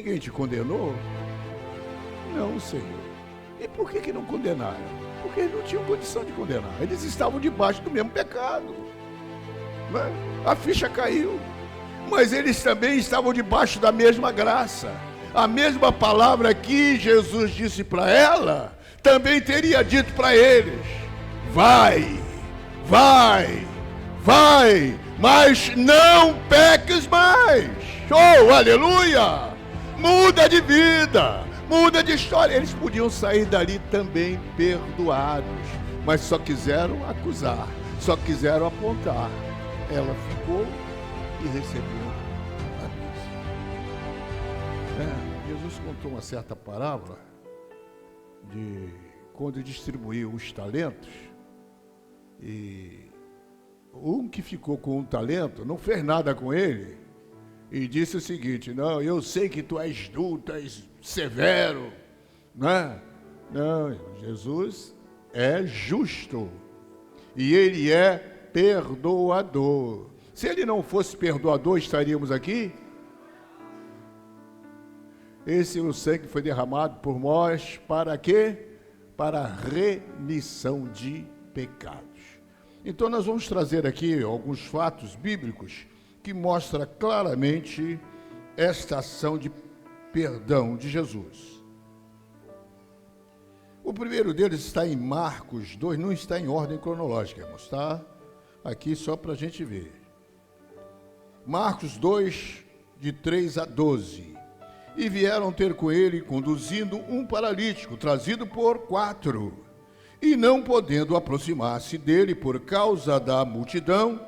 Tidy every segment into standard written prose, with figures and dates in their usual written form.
ninguém te condenou? Não, Senhor. E por que não condenaram? Porque eles não tinham condição de condenar. Eles estavam debaixo do mesmo pecado. Né? A ficha caiu. Mas eles também estavam debaixo da mesma graça. A mesma palavra que Jesus disse para ela, também teria dito para eles: vai, vai, vai, mas não peques mais. Oh, aleluia! Muda de vida, muda de história. Eles podiam sair dali também perdoados, mas só quiseram acusar, só quiseram apontar. Ela ficou e recebeu a bênção. Jesus contou uma certa parábola de quando distribuiu os talentos, e um que ficou com um talento não fez nada com ele e disse o seguinte: não, eu sei que tu és duro, tu és severo, né? Não, Jesus é justo e ele é perdoador. Se ele não fosse perdoador, estaríamos aqui? Esse é o sangue que foi derramado por nós, para quê? Para a remissão de pecados. Então nós vamos trazer aqui alguns fatos bíblicos que mostram claramente esta ação de perdão de Jesus. O primeiro deles está em Marcos 2, não está em ordem cronológica, irmãos, está aqui só para a gente ver. Marcos 2, de 3 a 12. E vieram ter com ele, conduzindo um paralítico, trazido por 4. E não podendo aproximar-se dele por causa da multidão,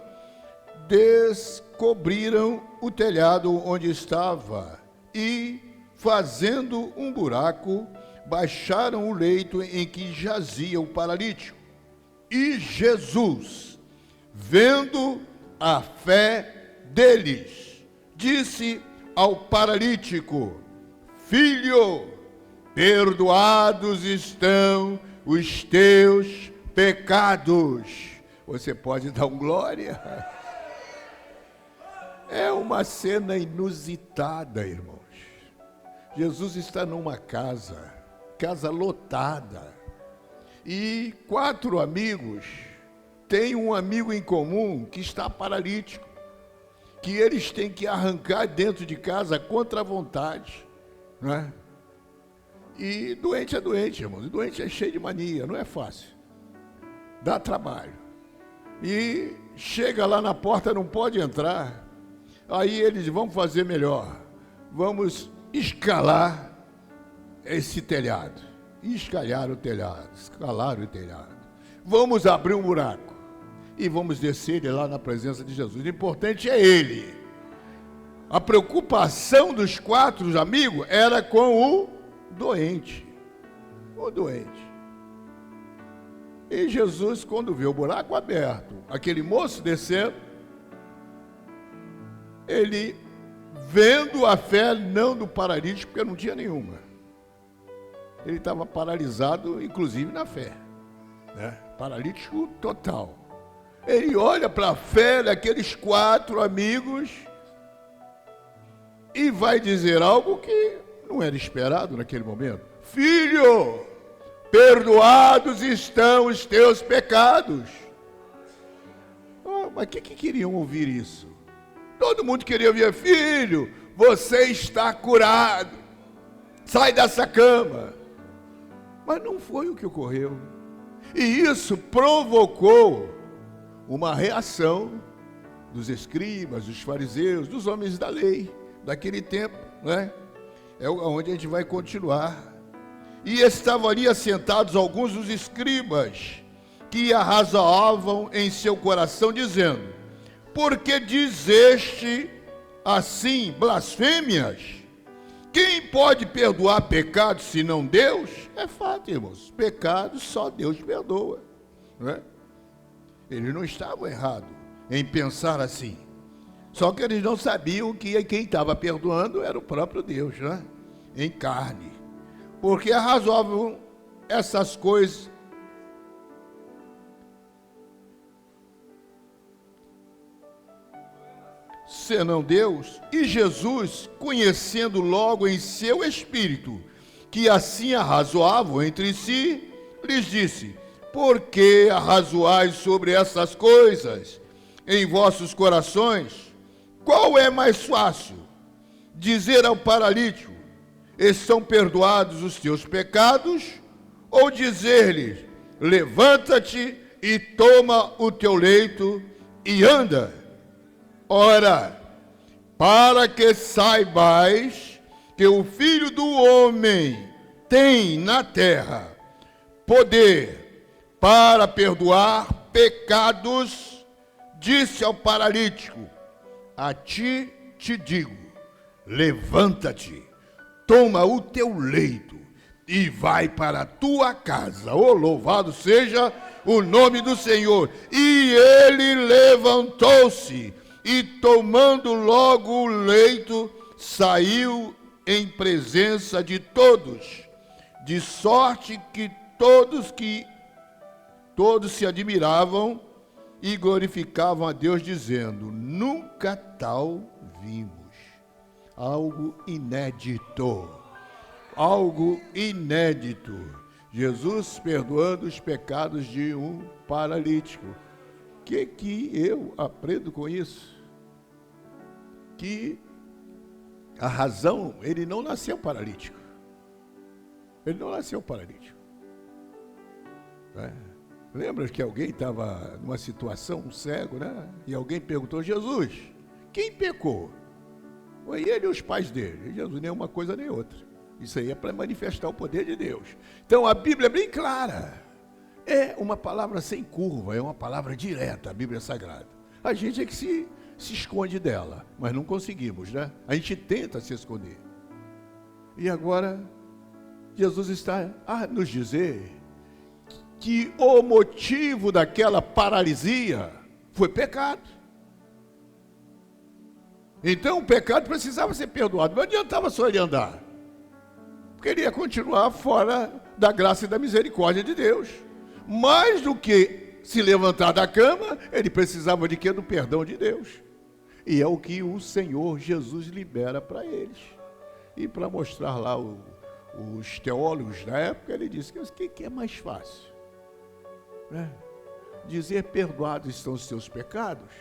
descobriram o telhado onde estava e, fazendo um buraco, baixaram o leito em que jazia o paralítico. E Jesus, vendo a fé deles, disse ao paralítico: filho, perdoados estão os teus pecados. Você pode dar um glória? É uma cena inusitada, irmãos. Jesus está numa casa lotada, e 4 amigos têm um amigo em comum que está paralítico, que eles têm que arrancar dentro de casa contra a vontade, não é? E doente é doente, irmãos. Doente é cheio de mania, não é fácil. Dá trabalho. E chega lá na porta, não pode entrar. Aí eles vão fazer melhor. Vamos escalar esse telhado. Escalaram o telhado. Vamos abrir um buraco e vamos descer ele lá na presença de Jesus. O importante é ele. A preocupação dos 4 amigos era com o doente. E Jesus, quando vê o buraco aberto, aquele moço descendo, ele, vendo a fé não do paralítico, porque não tinha nenhuma, ele estava paralisado, inclusive na fé, né? Paralítico total. Ele olha para a fé daqueles 4 amigos e vai dizer algo que não era esperado naquele momento: filho, perdoados estão os teus pecados. Mas o que queriam ouvir isso? Todo mundo queria ouvir: filho, você está curado, sai dessa cama. Mas não foi o que ocorreu. E isso provocou uma reação dos escribas, dos fariseus, dos homens da lei daquele tempo, né? É onde a gente vai continuar. E estavam ali assentados alguns dos escribas, que arrazoavam em seu coração, dizendo: por que dizeste assim blasfêmias? Quem pode perdoar pecados senão Deus? É fato, irmãos. Pecados só Deus perdoa, não é? Eles não estavam errados em pensar assim. Só que eles não sabiam que quem estava perdoando era o próprio Deus, né? Em carne. Porque arrazoavam essas coisas. senão Deus? E Jesus, conhecendo logo em seu espírito que assim arrazoavam entre si, lhes disse: por que arrazoais sobre essas coisas em vossos corações? Qual é mais fácil? Dizer ao paralítico: estão perdoados os teus pecados? Ou dizer-lhe: levanta-te e toma o teu leito e anda? Ora, para que saibais que o Filho do Homem tem na terra poder para perdoar pecados, disse ao paralítico: a ti te digo, levanta-te, toma o teu leito e vai para a tua casa. Oh, louvado seja o nome do Senhor. E ele levantou-se e, tomando logo o leito, saiu em presença de todos, de sorte que todos se admiravam e glorificavam a Deus, dizendo: nunca tal vimos. Algo inédito. Algo inédito. Jesus perdoando os pecados de um paralítico. O que eu aprendo com isso? Que a razão, ele não nasceu paralítico. Ele não nasceu paralítico. Lembra que alguém estava numa situação, um cego, né? E alguém perguntou: Jesus, quem pecou? Foi ele e os pais dele. E Jesus, nem uma coisa nem outra. Isso aí é para manifestar o poder de Deus. Então a Bíblia é bem clara. É uma palavra sem curva, é uma palavra direta, a Bíblia Sagrada. A gente é que se esconde dela, mas não conseguimos, né? A gente tenta se esconder. E agora, Jesus está a nos dizer que o motivo daquela paralisia foi pecado. Então o pecado precisava ser perdoado. Não adiantava só ele andar, porque ele ia continuar fora da graça e da misericórdia de Deus. Mais do que se levantar da cama, ele precisava de quê? Do perdão de Deus. E é o que o Senhor Jesus libera para eles. E para mostrar lá os teólogos da época, ele disse que o que é mais fácil? Dizer: perdoados estão os seus pecados.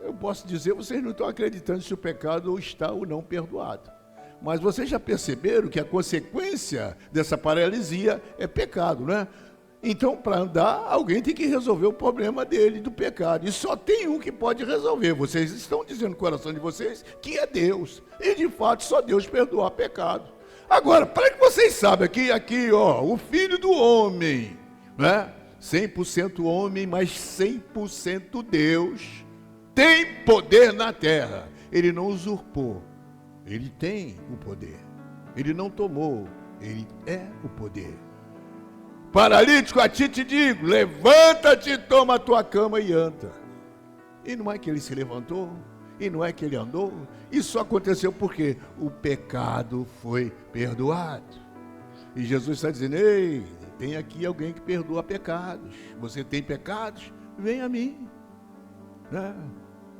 Eu posso dizer: vocês não estão acreditando se o pecado está ou não perdoado. Mas vocês já perceberam que a consequência dessa paralisia é pecado, né? Então, para andar, alguém tem que resolver o problema dele, do pecado. E só tem um que pode resolver. Vocês estão dizendo no coração de vocês que é Deus. E, de fato, só Deus perdoa pecado. Agora, para que vocês saibam aqui, o Filho do Homem, né? 100% homem, mas 100% Deus, tem poder na terra. Ele não usurpou. Ele tem o poder. Ele não tomou. Ele é o poder. Paralítico, a ti te digo: levanta-te, toma a tua cama e anda. E não é que ele se levantou, e não é que ele andou. Isso aconteceu porque o pecado foi perdoado. E Jesus está dizendo: ei, tem aqui alguém que perdoa pecados. Você tem pecados? Vem a mim.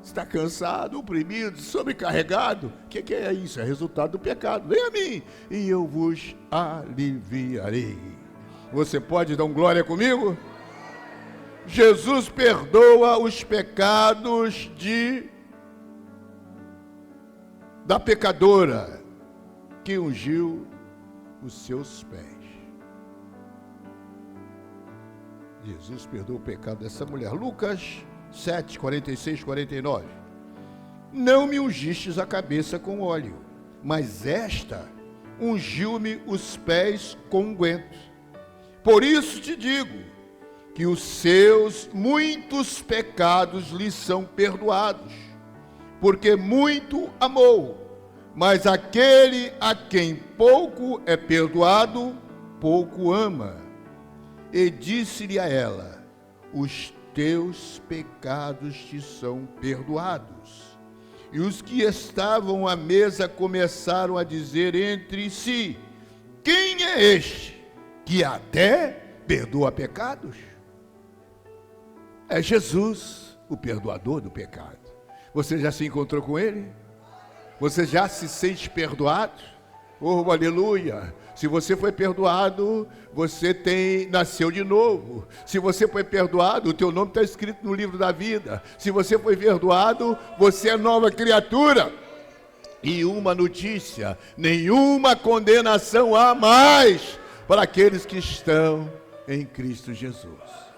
Está cansado, oprimido, sobrecarregado? O que é isso? É resultado do pecado. Vem a mim e eu vos aliviarei. Você pode dar um glória comigo? Jesus perdoa os pecados da pecadora que ungiu os seus pés. Jesus perdoa o pecado dessa mulher. Lucas 7, 46, 49. Não me ungistes a cabeça com óleo, mas esta ungiu-me os pés com unguento. Por isso te digo que os seus muitos pecados lhe são perdoados, porque muito amou. Mas aquele a quem pouco é perdoado, pouco ama. E disse-lhe a ela: os teus pecados te são perdoados. E os que estavam à mesa começaram a dizer entre si: quem é este que até perdoa pecados? É Jesus, o perdoador do pecado. Você já se encontrou com Ele? Você já se sente perdoado? Oh, aleluia! Se você foi perdoado, você nasceu de novo. Se você foi perdoado, o teu nome está escrito no livro da vida. Se você foi perdoado, você é nova criatura. E uma notícia: nenhuma condenação há mais para aqueles que estão em Cristo Jesus.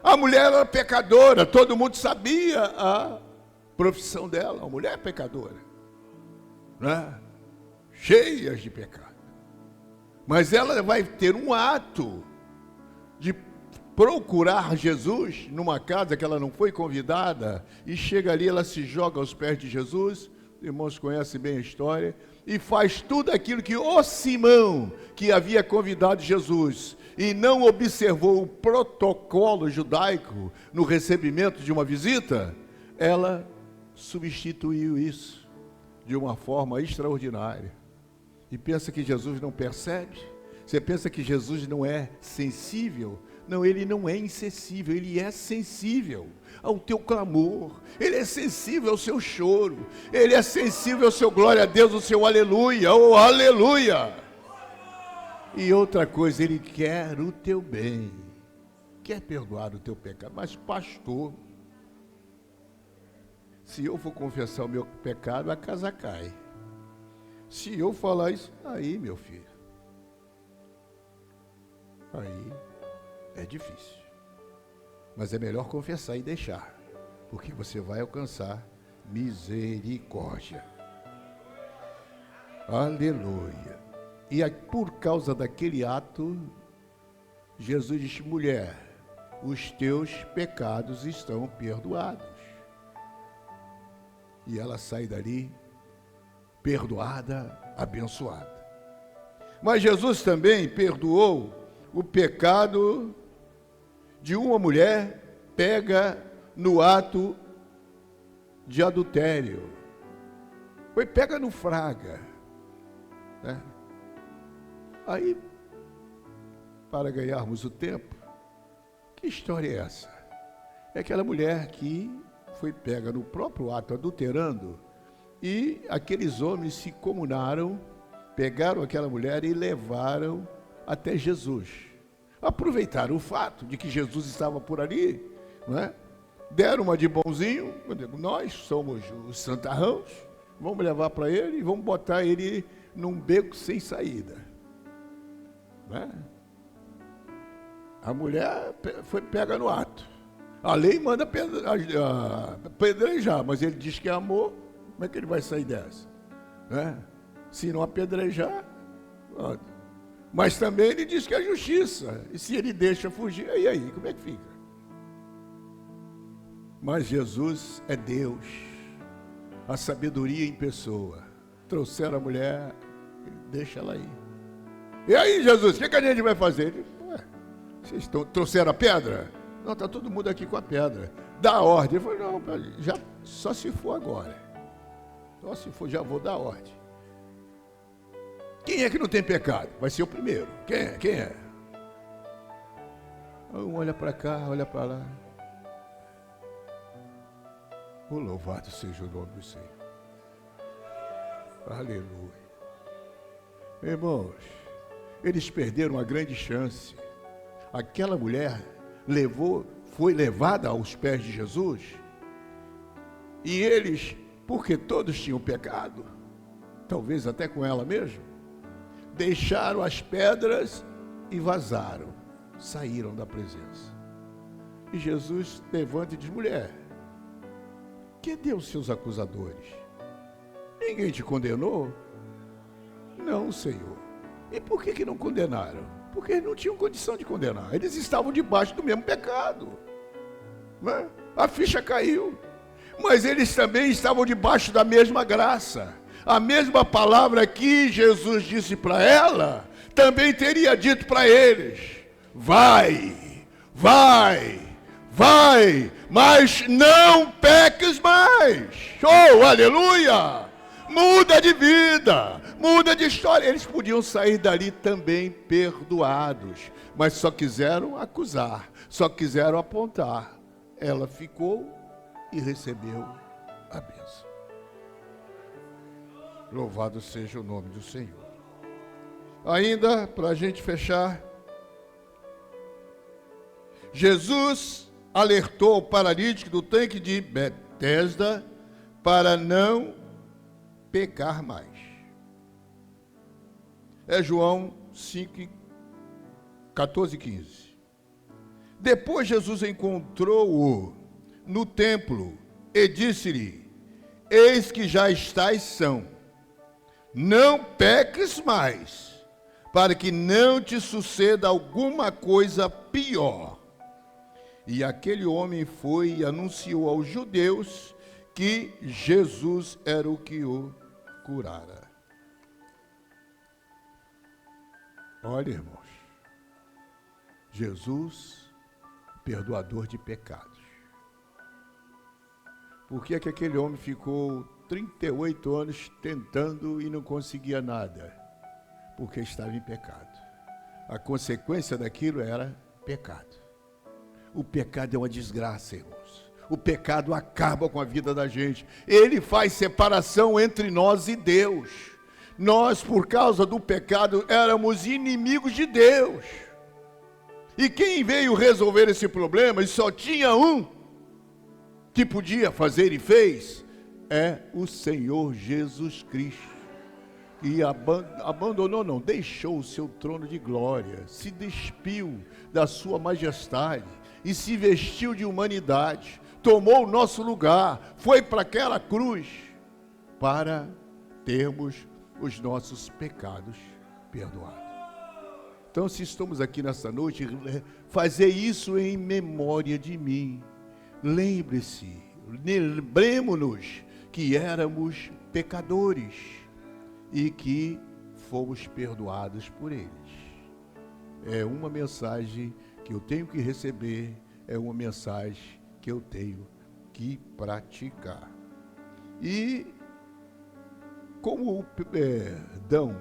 A mulher era pecadora, todo mundo sabia a profissão dela. A mulher é pecadora, né? Cheias de pecado. Mas ela vai ter um ato de procurar Jesus numa casa que ela não foi convidada, e chega ali, ela se joga aos pés de Jesus, os irmãos conhecem bem a história, e faz tudo aquilo que o Simão, que havia convidado Jesus, e não observou o protocolo judaico no recebimento de uma visita, ela substituiu isso de uma forma extraordinária. E pensa que Jesus não percebe? Você pensa que Jesus não é sensível? Não, ele não é insensível, ele é sensível ao teu clamor, ele é sensível ao seu choro, ele é sensível ao seu glória a Deus, ao seu aleluia, oh aleluia. E outra coisa, ele quer o teu bem, quer perdoar o teu pecado. Mas pastor, se eu for confessar o meu pecado, a casa cai. Se eu falar isso, aí meu filho, aí é difícil. Mas é melhor confessar e deixar, porque você vai alcançar misericórdia. Aleluia. E por causa daquele ato, Jesus disse: mulher, os teus pecados estão perdoados. E ela sai dali perdoada, abençoada. Mas Jesus também perdoou o pecado de uma mulher pega no ato de adultério. Foi pega no fraga, né? Aí, para ganharmos o tempo, que história é essa? É aquela mulher que foi pega no próprio ato adulterando, e aqueles homens se comunaram, pegaram aquela mulher e levaram até Jesus. Aproveitaram o fato de que Jesus estava por ali, não é? Deram uma de bonzinho, nós somos os santarrãos, vamos levar para ele e vamos botar ele num beco sem saída. Não é? A mulher foi pega no ato. A lei manda apedrejar, mas ele diz que é amor. Como é que ele vai sair dessa? Né? Se não apedrejar, pronto. Mas também ele diz que é justiça. E se ele deixa fugir, e aí, como é que fica? Mas Jesus é Deus, a sabedoria em pessoa. Trouxeram a mulher, deixa ela aí. E aí, Jesus, o que a gente vai fazer? Ele, vocês trouxeram a pedra? Não, está todo mundo aqui com a pedra. Dá a ordem. Ele falou: não, já, só se for agora. Só se for, já vou dar a ordem. Quem é que não tem pecado? Vai ser o primeiro. Quem é? Quem é? Um olha para cá, olha para lá. Oh, louvado seja o nome do Senhor. Aleluia. Irmãos, eles perderam uma grande chance. Aquela mulher foi levada aos pés de Jesus, e eles, porque todos tinham pecado, talvez até com ela mesmo, deixaram as pedras e vazaram, saíram da presença. E Jesus levanta e diz: mulher, cadê os seus acusadores? Ninguém te condenou? Não, Senhor. E por que não condenaram? Porque eles não tinham condição de condenar. Eles estavam debaixo do mesmo pecado, né? A ficha caiu. Mas eles também estavam debaixo da mesma graça. A mesma palavra que Jesus disse para ela, também teria dito para eles: vai, vai, vai, mas não peques mais. Oh, aleluia! Muda de vida, muda de história. Eles podiam sair dali também perdoados, mas só quiseram acusar, só quiseram apontar. Ela ficou e recebeu a bênção. Louvado seja o nome do Senhor. Ainda, para a gente fechar, Jesus alertou o paralítico do tanque de Betesda para não pecar mais. É João 5, 14 e 15. Depois Jesus encontrou-o no templo e disse-lhe: eis que já estás são, não peques mais, para que não te suceda alguma coisa pior. E aquele homem foi e anunciou aos judeus que Jesus era o que o curara. Olha, irmãos, Jesus, perdoador de pecados. Por que é que aquele homem ficou 38 anos tentando e não conseguia nada? Porque estava em pecado. A consequência daquilo era pecado. O pecado é uma desgraça, irmãos. O pecado acaba com a vida da gente. Ele faz separação entre nós e Deus. Nós, por causa do pecado, éramos inimigos de Deus. E quem veio resolver esse problema, e só tinha um que podia fazer e fez, é o Senhor Jesus Cristo. E abandonou, não, deixou o seu trono de glória, se despiu da sua majestade e se vestiu de humanidade, tomou o nosso lugar, foi para aquela cruz para termos os nossos pecados perdoados. Então, se estamos aqui nessa noite, fazer isso em memória de mim. Lembre-se, lembremos-nos que éramos pecadores e que fomos perdoados por eles. É uma mensagem que eu tenho que receber, é uma mensagem que eu tenho que praticar. E como o perdão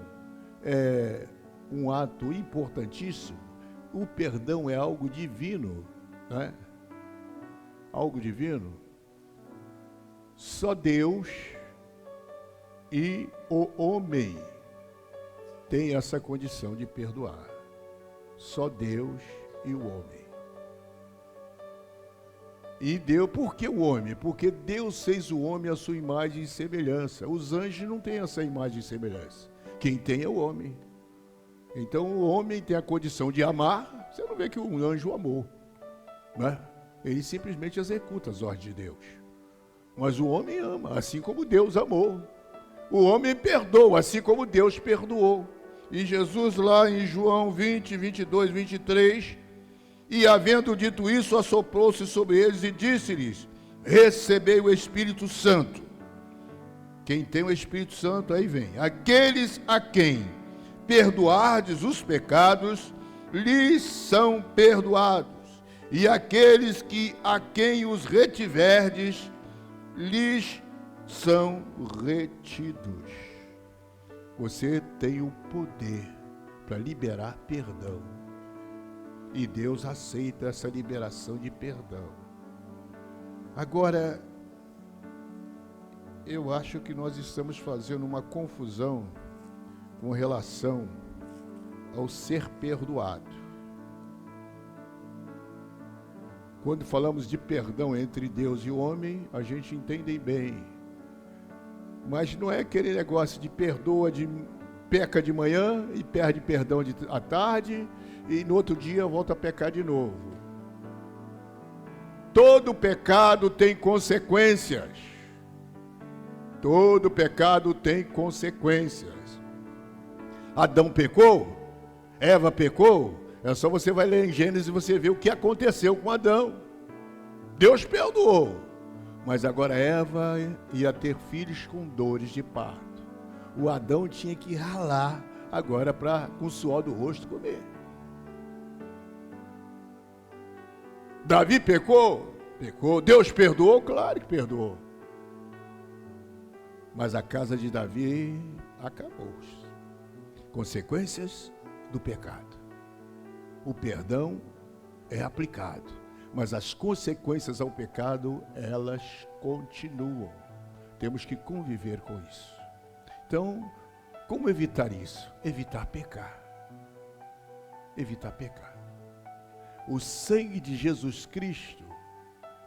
é um ato importantíssimo, o perdão é algo divino, né? Algo divino. Só Deus e o homem tem essa condição de perdoar. Só Deus e o homem. E Deus, por que o homem? Porque Deus fez o homem à sua imagem e semelhança. Os anjos não têm essa imagem e semelhança. Quem tem é o homem. Então o homem tem a condição de amar. Você não vê que um anjo amou, né? Ele simplesmente executa as ordens de Deus. Mas o homem ama, assim como Deus amou. O homem perdoa, assim como Deus perdoou. E Jesus lá em João 20, 22, 23, e havendo dito isso, assoprou-se sobre eles e disse-lhes: recebei o Espírito Santo. Quem tem o Espírito Santo, aí vem. Aqueles a quem perdoardes os pecados, lhes são perdoados. E aqueles a quem os retiverdes, lhes são retidos. Você tem o poder para liberar perdão. E Deus aceita essa liberação de perdão. Agora, eu acho que nós estamos fazendo uma confusão com relação ao ser perdoado. Quando falamos de perdão entre Deus e o homem, a gente entende bem. Mas não é aquele negócio de peca de manhã e perde perdão à tarde e no outro dia volta a pecar de novo. Todo pecado tem consequências. Todo pecado tem consequências. Adão pecou, Eva pecou. É só você vai ler em Gênesis e você vê o que aconteceu com Adão. Deus perdoou, mas agora Eva ia ter filhos com dores de parto. O Adão tinha que ralar agora para com o suor do rosto comer. Davi pecou? Pecou. Deus perdoou? Claro que perdoou. Mas a casa de Davi acabou. Consequências do pecado. O perdão é aplicado, Mas as consequências ao pecado, elas continuam. Temos que conviver com isso. Então, como evitar isso? Evitar pecar. Evitar pecar. O sangue de Jesus Cristo,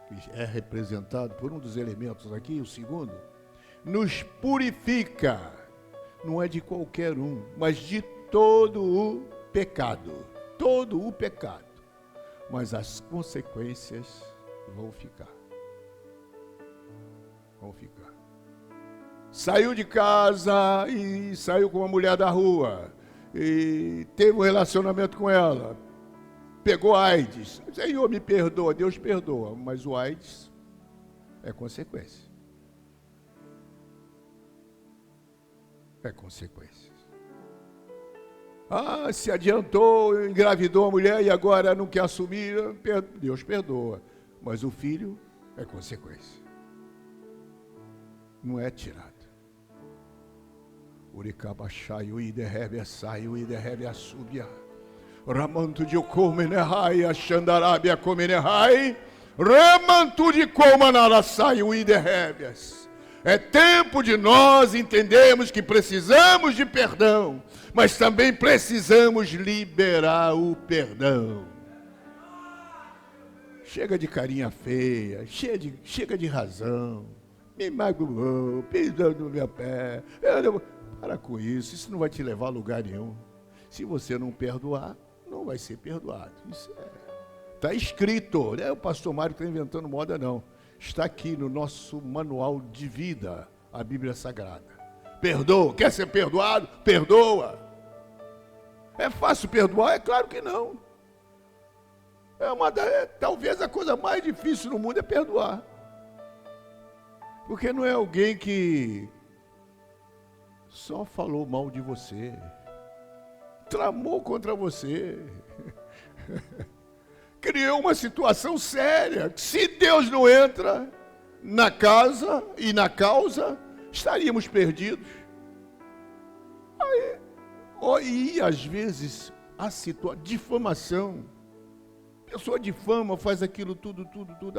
que é representado por um dos elementos aqui, o segundo, nos purifica. Não é de qualquer um, mas de todo o pecado. Todo o pecado. Mas as consequências vão ficar. Vão ficar. Saiu de casa e saiu com uma mulher da rua. E teve um relacionamento com ela. Pegou AIDS. Senhor, me perdoa. Deus perdoa. Mas o AIDS é consequência. É consequência. Ah, se adiantou, engravidou a mulher e agora não quer assumir. Deus perdoa. Mas o filho é consequência. Não é tirado. Uricaba saiu e derrebe a saiu e derrebe a subia. Ramanto de comenehai, a xandarabia comenehai. Ramanto de comanara saiu e derrebias. É tempo de nós entendermos que precisamos de perdão, mas também precisamos liberar o perdão. Chega de carinha feia, chega de razão. Me magoou, pisou no meu pé. Para com isso não vai te levar a lugar nenhum. Se você não perdoar, não vai ser perdoado. Isso está escrito, né? O pastor Mário está inventando moda, não. Está aqui no nosso manual de vida, a Bíblia Sagrada. Perdoa, quer ser perdoado? Perdoa. É fácil perdoar? É claro que não. Talvez a coisa mais difícil no mundo é perdoar. Porque não é alguém que só falou mal de você, tramou contra você, criou uma situação séria. Se Deus não entra na casa e na causa, estaríamos perdidos. E às vezes a difamação, a pessoa difama, faz aquilo tudo,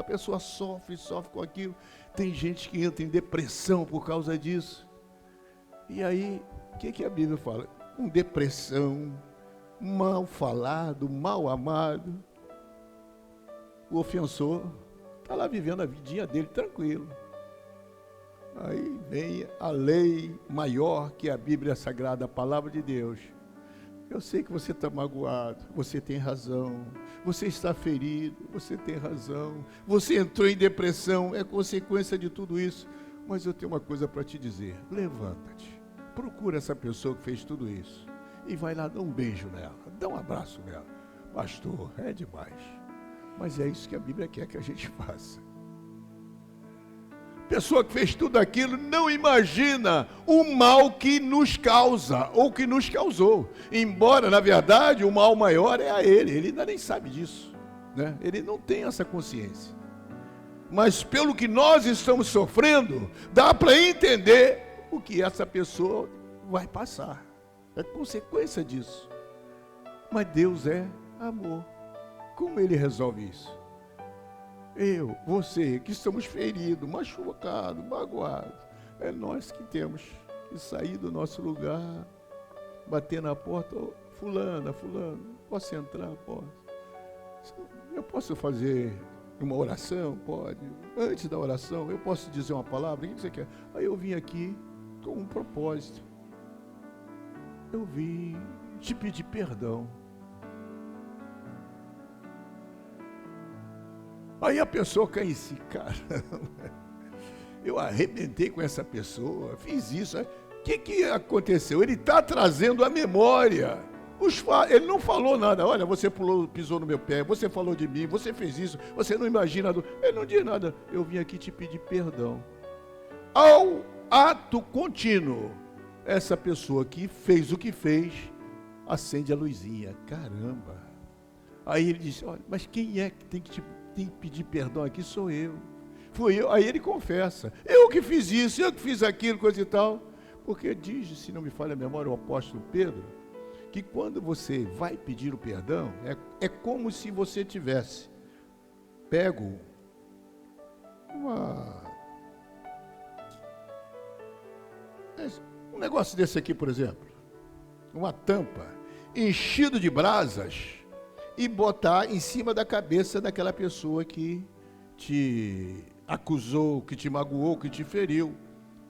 a pessoa sofre com aquilo. Tem gente que entra em depressão por causa disso. E aí, o que a Bíblia fala? Com depressão, mal falado, mal amado, o ofensor está lá vivendo a vidinha dele tranquilo. Aí vem a lei maior que a Bíblia Sagrada, a palavra de Deus. Eu sei que você está magoado, você tem razão. Você está ferido, você tem razão. Você entrou em depressão, é consequência de tudo isso. Mas eu tenho uma coisa para te dizer. Levanta-te, procura essa pessoa que fez tudo isso e vai lá dar um beijo nela, dá um abraço nela. Pastor, é demais. Mas é isso que a Bíblia quer que a gente faça. Pessoa que fez tudo aquilo não imagina o mal que nos causa ou que nos causou. Embora, na verdade, o mal maior é a ele ainda nem sabe disso, né? Ele não tem essa consciência. Mas pelo que nós estamos sofrendo, dá para entender o que essa pessoa vai passar. É consequência disso. Mas Deus é amor. Como Ele resolve isso? Eu, você, que estamos feridos, machucados, magoados, é nós que temos que sair do nosso lugar, bater na porta. Oh, fulano, posso entrar? Posso. Eu posso fazer uma oração? Pode. Antes da oração, eu posso dizer uma palavra? O que você quer? Aí eu vim aqui com um propósito. Eu vim te pedir perdão. Aí a pessoa cai em si, caramba, eu arrebentei com essa pessoa, fiz isso. O que aconteceu? Ele está trazendo a memória. Ele não falou nada. Olha, você pisou no meu pé, você falou de mim, você fez isso, você não imagina. Ele não diz nada. Eu vim aqui te pedir perdão. Ao ato contínuo, essa pessoa que fez o que fez, acende a luzinha. Caramba. Aí ele disse, olha, mas quem é que tem que pedir perdão aqui? Sou eu. Fui eu. Aí ele confessa. Eu que fiz isso, eu que fiz aquilo, coisa e tal. Porque diz, se não me falha a memória, o apóstolo Pedro, que quando você vai pedir o perdão, é como se você tivesse pego um negócio desse aqui, por exemplo, uma tampa, enchido de brasas, e botar em cima da cabeça daquela pessoa que te acusou, que te magoou, que te feriu,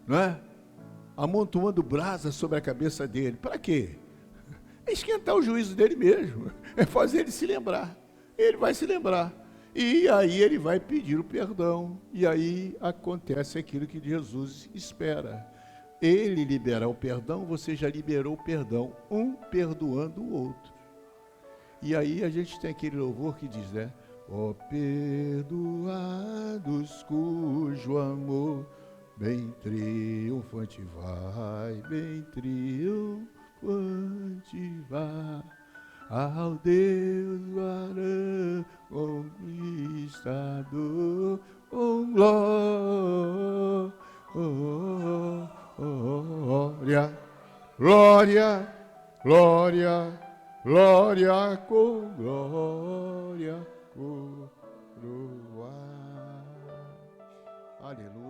não é? Amontoando brasa sobre a cabeça dele. Para quê? É esquentar o juízo dele mesmo. É fazer ele se lembrar. Ele vai se lembrar. E aí ele vai pedir o perdão. E aí acontece aquilo que Jesus espera. Ele liberar o perdão, você já liberou o perdão. Um perdoando o outro. E aí a gente tem aquele louvor que diz, né? Ó perdoados cujo amor bem triunfante vai, bem triunfante vai, ao Deus varão conquistador, com glória, glória, glória, glória, com glória, coroa. Aleluia.